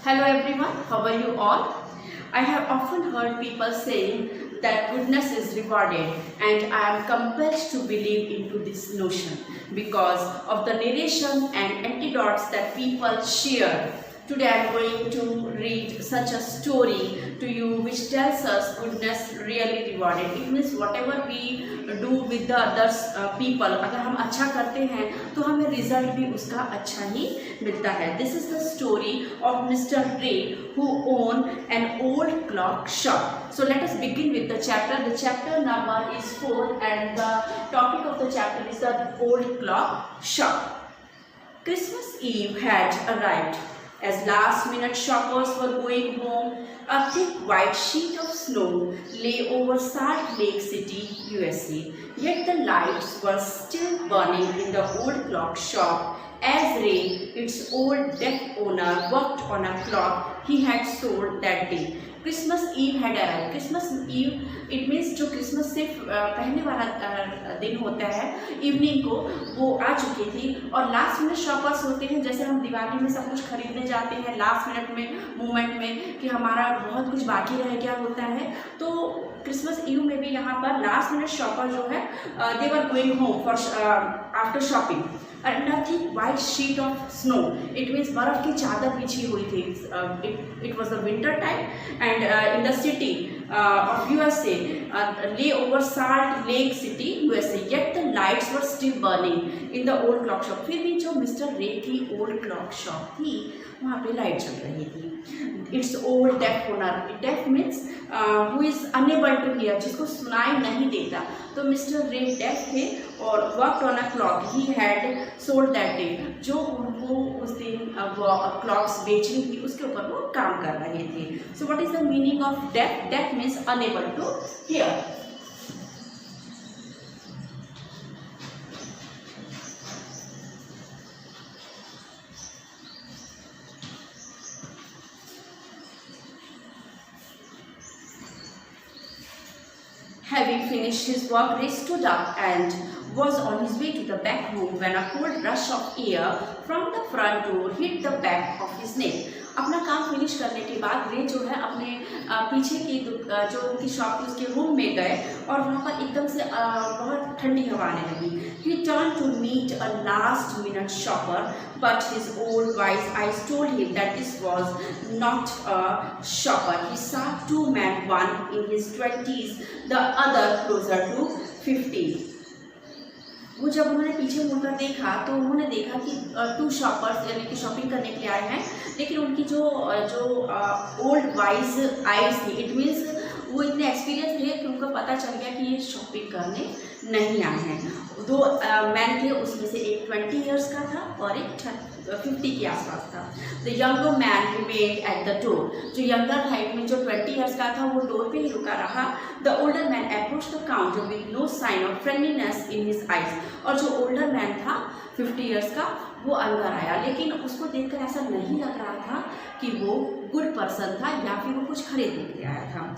Hello everyone, how are you all? I have often heard people saying that goodness is rewarded, and I am compelled to believe into this notion because of the narration and anecdotes that people share. Today I am going to read such a story to you which tells us goodness really rewarded. It means whatever we do with the others people, अगर हम अच्छा करते हैं तो हमें result भी उसका अच्छा ही मिलता है. This is the story of Mr. Ray who owned an old clock shop. So let us begin with the chapter. The chapter number is 4 and the topic of the chapter is the old clock shop. Christmas Eve had arrived. As last-minute shoppers were going home, a thick white sheet of snow lay over Salt Lake City, USA. Yet the lights were still burning in the old clock shop as Ray, its old deaf owner, worked on a clock he had sold that day. Christmas Eve had arrived. Christmas Eve it means जो Christmas से पहले वाला दिन होता है, evening को वो आ चुकी थी. और लास्ट मिनट शॉपर्स होते हैं, जैसे हम दिवाली में सब कुछ खरीदने जाते हैं लास्ट मिनट में मोमेंट में कि हमारा बहुत कुछ बाकी रह गया होता है. तो क्रिसमस ईव में भी यहाँ पर लास्ट मिनट शॉपर जो है they were going home for after shopping. Nothing white sheet of snow. It means बर्फ की चादर बिछी हुई थी. It was the winter time and in the city of USA lay over Salt Lake City, USA. Yet the lights were still burning in the old clock shop. फिर भी जो mister रे की old clock shop थी वहाँ पे light चल रही थी. Its old deaf owner. Deaf means who is unable to hear, जिसको सुनाई नहीं देता. तो मिस्टर रे डेफ थे और worked on a clock he had sold that day. जो उनको उस दिन क्लॉक्स बेचनी थी उसके ऊपर वो काम कर रहे थे. So what is the meaning of deaf? Deaf means unable to hear. Having finished his work, Ray stood up and was on his way to the back room when a cold rush of air from the front door hit the back of his neck. अपना काम finish करने के बाद रे जो है अपने पीछे की जो उनकी शॉप थी उसके रूम में गए और वहाँ पर एकदम से बहुत ठंडी हवा आने लगी. He turned to meet a last-minute shopper, but his old wise eyes told him that this was not a shopper. He saw two men, one in his 20s, the other closer to 50. वो जब उन्होंने पीछे मुड़कर देखा तो उन्होंने देखा कि टू शॉपर्स यानी कि शॉपिंग करने के लिए आए हैं, लेकिन उनकी जो ओल्ड वाइज आइज थी, इट मीन्स वो इतने एक्सपीरियंस थे कि उनको पता चल गया कि ये शॉपिंग करने नहीं आए हैं. दो मैन थे, उसमें से एक 20 ईयर्स का था और एक 50 के आसपास था. The younger man remained at the door. जो यंगर हाइट में जो 20 ईयर्स का था वो डोर पे ही रुका रहा. The older man approach the counter with no sign of friendliness in his eyes. और जो ओल्डर मैन था 50 ईयर्स का वो अंदर आया, लेकिन उसको देखकर ऐसा नहीं लग रहा था कि वो गुड पर्सन था या फिर वो कुछ खरीदने के लिए आया था.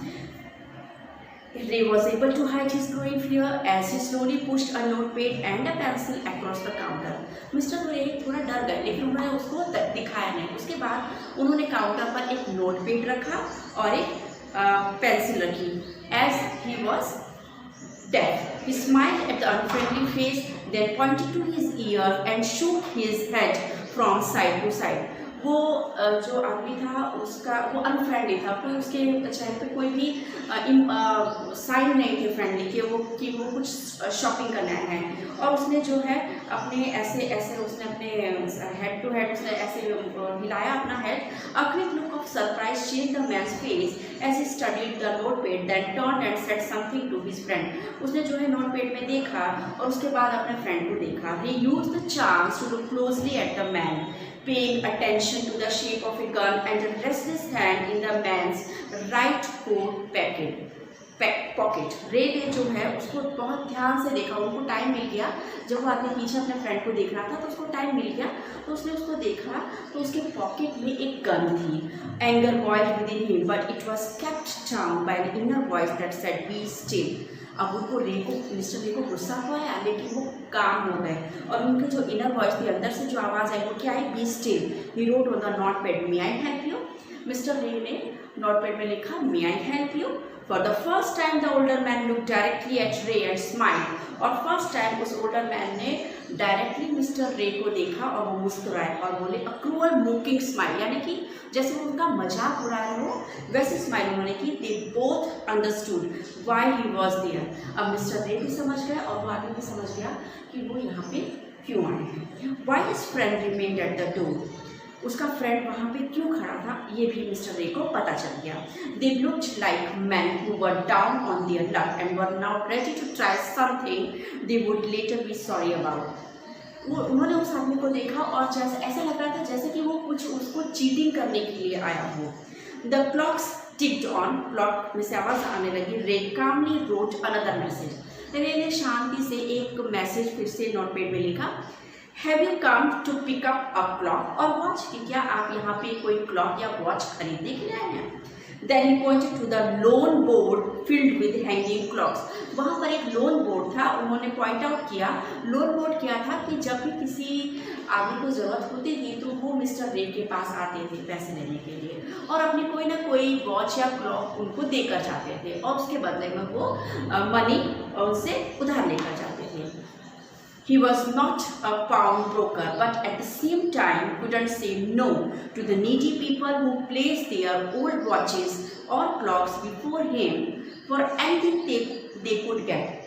Ray was able to hide his growing fear as he slowly pushed a notepad and a pencil across the counter. Mister रे थोड़ा डर गए, लेकिन उन्होंने उसको दिखाया नहीं. उसके बाद उन्होंने काउंटर पर एक नोटपैड रखा और एक पेंसिल रखी. As he was deaf, he smiled at the unfriendly face, then pointed to his ear and shook his head from side to side. वो जो आदमी था उसका वो अनफ्रेंडली था, कोई उसके चेहरे पे कोई भी साइन नहीं थे फ्रेंडली कि वो कुछ शॉपिंग करना है. और उसने जो है अपने ऐसे उसने अपने हेड टू हेड उसने ऐसे हिलाया अपना head. A quick look of surprise changed the man's face as he studied the notepad, then turned and said something to his friend. उसने जो है नोटपैड में देखा और उसके बाद अपने फ्रेंड को देखा. He used the chance to look closely at the man, paying attention to the shape of a gun and the restless hand in the man's right coat pocket. रे ने जो है उसको बहुत ध्यान से देखा. उनको टाइम मिल गया, जब वो आदमी पीछे अपने फ्रेंड को देख रहा था तो उसको टाइम मिल गया, तो उसने उसको देखा तो उसके पॉकेट में एक गन थी. Anger boiled with in him but it was kept down by the inner voice that said be still. अब उनको मिस्टर रे को गुस्सा तो आया, लेकिन वो काम हो गए और उनकी जो इनर वॉइस थी, अंदर से जो आवाज़ आई वो क्या है, be still. He wrote on the notepad, may I help you. Mister Ray ने नोटपैड में लिखा, may I help you. For the first time the older man look directly at Ray and smile. और फर्स्ट टाइम उस older man ने directly mister Ray को देखा और वो मुस्कुराए और बोले अ क्रूअल मोकिंग स्माइल, यानी कि जैसे वो उनका मजाक उड़ा रहे हो वैसे स्माइल उन्होंने की। They both understood why he was there. अब मिस्टर रे भी समझ गया और वो आदमी भी समझ गया कि वो यहाँ पे क्यों आए हैं। Why his friend remained at the door. उसका फ्रेंड वहाँ पे क्यों खड़ा था ये भी मिस्टर रे को पता चल गया। They looked like man who were down on their luck and were now ready to try something they would later be sorry about. उन्होंने उस आदमी को देखा और जैसे ऐसा लग रहा था जैसे कि वो कुछ उसको चीटिंग करने के लिए आया हो। The clocks ticked on. Clock में से आवाज़ आने लगी। रे कामली रोट अनदर मैसेज। रे ने शांति से एक मैसेज फिर से नोटपैड में लिखा, have you come to pick up a clock और वॉच, कि क्या आप यहाँ पे कोई क्लॉक या वॉच खरीदने के लिए आए हैं। Then he pointed to the loan board filled with hanging clocks. वहाँ पर एक लोन बोर्ड था, उन्होंने पॉइंट आउट किया। लोन बोर्ड क्या था कि जब भी किसी आदमी को ज़रूरत होती थी तो वो मिस्टर रे के पास आते थे पैसे लेने के लिए और अपनी कोई ना कोई वॉच या क्लॉक उनको देकर जाते थे और उसके बदले में वो मनी उनसे उधार लेकर जाते थे। He was not a pawnbroker, but at the same time couldn't say no to the needy people who placed their old watches or clocks before him for anything they could get.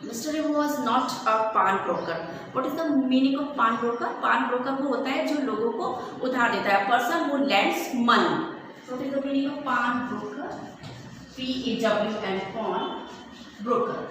Mr. Ray was not a pawnbroker. What is the meaning of pawnbroker? Pawnbroker वो होता है जो लोगों को उधार देता है, person who lends money. What is the meaning of pawnbroker? P-A-W-N, pawnbroker.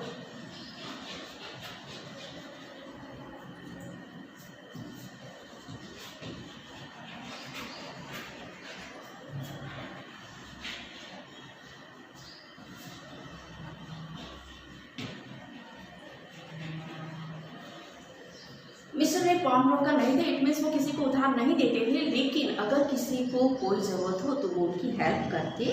Mister रे पॉनब्रोकर नहीं थे, इट मीन्स वो किसी को उधार नहीं देते थे, लेकिन अगर किसी को कोई ज़रूरत हो तो वो उनकी हेल्प करते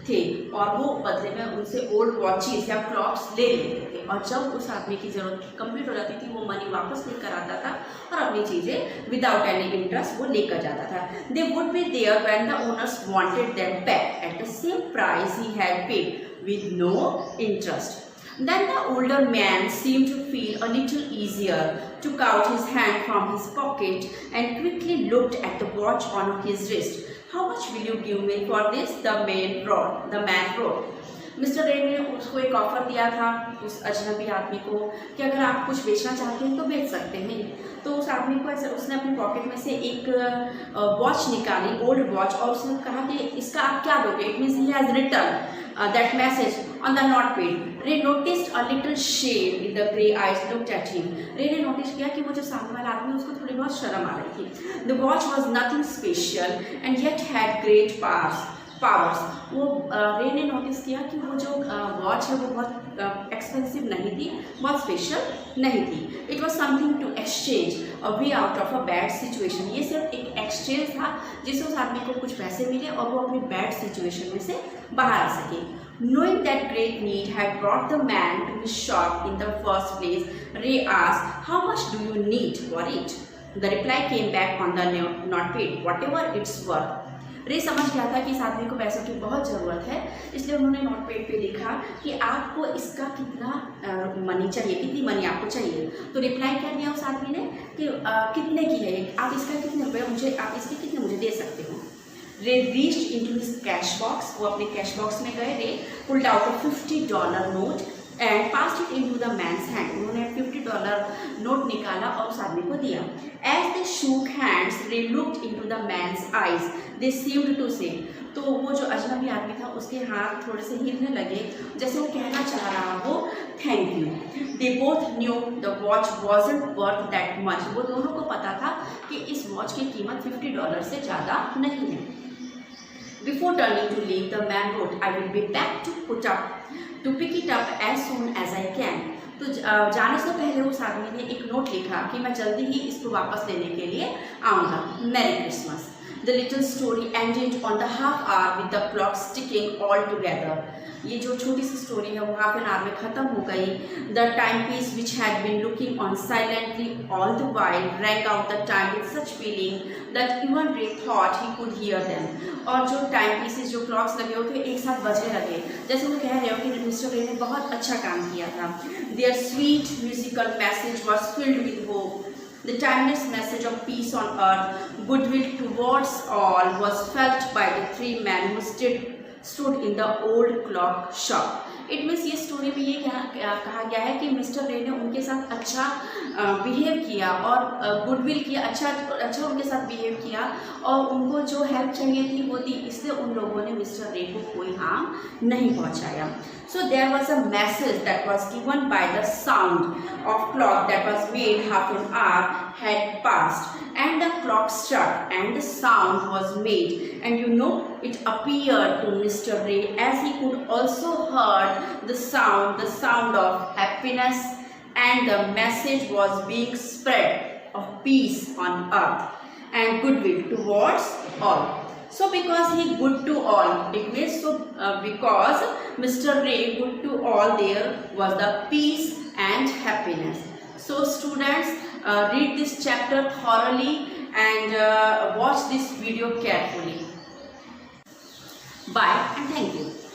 थे और वो बदले में उनसे ओल्ड वॉचेस या क्लॉक्स ले लेते थे और जब उस आदमी की ज़रूरत कंप्लीट हो जाती थी वो मनी वापस लेकर आता था और अपनी चीज़ें विदाउट एनी इंटरेस्ट वो लेकर जाता था। They would be there when the owners wanted them back at the same price he had paid with no interest. Then the older man seemed to feel a little easier, took out his hand from his pocket and quickly looked at the watch on his wrist. How much will you give me for this? The man wrote. Mister Ray ने उसको एक offer दिया था उस अजनबी आदमी को कि अगर आप कुछ बेचना चाहते हैं तो बेच सकते हैं। तो उस आदमी को ऐसे उसने अपनी पॉकेट में से एक वॉच निकाली, ओल्ड वॉच, और उसने कहा कि इसका आप क्या दोगे। It means he has written that message on the notepad. Ray noticed a little shame in the grey eyes looked at him. रे ने नोटिस किया कि वो जो सामने वाला आदमी उसको थोड़ी बहुत शर्म आ रही थी। The watch was nothing special and yet had great powers. वो रे ने नोटिस किया कि वो जो वॉच है वो बहुत एक्सपेंसिव नहीं थी, बहुत स्पेशल नहीं थी। It was something to exchange a way out of a bad situation. ये सिर्फ एक एक्सचेंज था जिससे उस आदमी को कुछ पैसे मिले और वो अपनी बैड सिचुएशन में से बाहर आ सके। Knowing that great need had brought the man to his shop in the first place, Ray asked, "How much do you need for it?" The reply came back on the notepad, "Whatever it's worth." रे समझ गया था कि इस आदमी को पैसों की बहुत ज़रूरत है, इसलिए उन्होंने नोटपैड पे लिखा कि आपको इसका कितना मनी चाहिए, कितनी मनी आपको चाहिए। तो रिप्लाई क्या दिया उस आदमी ने कि कितने की है, आप इसका कितने रुपये मुझे, आप इसके कितने मुझे दे सकते हो। Ray reached into his cash box. वो अपने कैश बॉक्स में गए। Ray pulled out a $50 note and passed it into the man's hand. उन्होंने $50 नोट निकाला और उस आदमी को दिया। As they shook hands Ray looked into the man's eyes, they seemed to say. तो वो जो अजनबी आदमी था उसके हाथ थोड़े से हिलने लगे जैसे वो कहना चाह रहा हो thank you. They both new the watch wasn't worth that much. वो दोनों को पता था कि इस वॉच की कीमत $50 से ज़्यादा नहीं है। Before turning to leave, the man wrote, "I will be back to pick it up as soon as I can." तो जाने से पहले उस आदमी ने एक नोट लिखा कि मैं जल्दी ही इसको वापस लेने के लिए आऊँगा। Merry Christmas. The little story ended on the half hour with the clock ticking all together. ये जो छोटी सी स्टोरी है वो हाफ एन आवर में ख़त्म हो गई. The time piece which had been looking on silently all the while rang out the time with such feeling that even Ray thought he could hear them. और जो टाइम पीसेस जो clocks लगे हुए थे एक साथ बजने लगे, जैसे वो कह रहे हो कि मिस्टर रे ने बहुत अच्छा काम किया था. Their sweet musical message was filled with hope. The timeless message of peace on earth, goodwill towards all, was felt by the three men who stood in the old clock shop. It means ये story में ये कहा गया है कि mister Ray ने उनके साथ अच्छा बिहेव किया और गुडविल किया, अच्छा उनके साथ बिहेव किया और उनको जो हेल्प चाहिए थी वो दी, इसलिए उन लोगों ने मिस्टर रे को कोई हार्म नहीं पहुंचाया. So there was a message that was given by the sound of clock that was made half an hour had passed and the clock struck and the sound was made, and you know it appeared to Mr. Ray as he could also heard the sound of happiness, and the message was being spread of peace on earth and goodwill towards all. So because he good to all, it means so because Mr. Ray good to all, there was the peace and happiness. So students, read this chapter thoroughly and watch this video carefully. Bye and thank you.